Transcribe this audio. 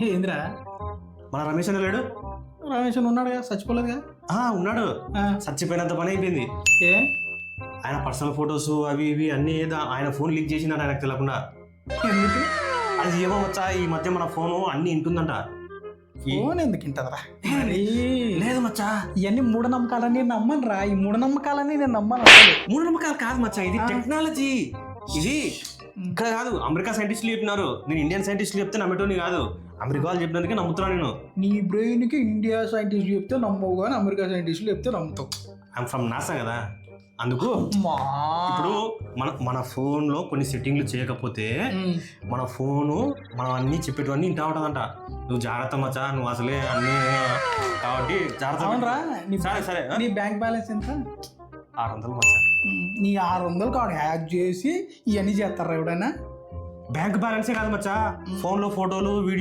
ఏందిరా? మన రమేష్ అని లేడు? రమేష్ అని ఉన్నాడుగా, చచ్చిపోలేదుగా. ఉన్నాడు. ఆ, చచ్చిపోయినంత పని అయిపోయింది. ఏ ఆయన పర్సనల్ ఫొటోస్ అవి ఇవి అన్ని ఏదో ఆయన ఫోన్ లీక్ చేసిందంట ఆయనకు తెలియకుండా. ఎందుకు అది ఏమో వచ్చా ఈ మధ్య మన ఫోను అన్ని ఇంటుందంట. ఫోన్ ఎందుకు ఇంటదరా? మరి లేదు మచ్చా, ఇవన్నీ మూఢనమ్మకాలని నేను నమ్మను రా. ఈ మూఢనమ్మకాలని నేను నమ్మను అసలు. మూఢనమ్మకాలు కాదు మచ్చా, ఇది టెక్నాలజీ. ఇది ఇక్కడ కాదు, అమెరికా సైంటిస్టులు చెప్పినారు. నేను ఇండియన్ సైంటిస్టులు చెప్తే నమ్మేటోని కాదు, అమెరికా వాళ్ళు చెప్పినందుకే నమ్ముతున్నా నేను. నీ బ్రెయిన్కి ఇండియా సైంటిస్టులు చెప్తే నమ్మవు, కానీ అమెరికా సైంటిస్టులు చెప్తే నమ్ముతావు. ఐఎమ్ ఫ్రమ్ నాసా కదా, అందుకు. మా ఇప్పుడు మన ఫోన్లో కొన్ని సెట్టింగ్లు చేయకపోతే మన ఫోను మనం అన్నీ చెప్పేటివన్నీ ఇంటా ఉంటుందంట. నువ్వు జాగ్రత్త మచ్చా, నువ్వు అసలే అన్నీ కాబట్టి జాగ్రత్త. అవునరా? సరే సరే. నీ బ్యాంక్ బ్యాలెన్స్ ఎంత? 600 మచ్చా. నీ 600 కార్డు హ్యాక్ చేసి ఇవన్నీ చేస్తారా ఎవడైనా? బ్యాంక్ బ్యాలెన్సే కాదు మచ్చా, ఫోన్లో ఫోటోలు వీడియో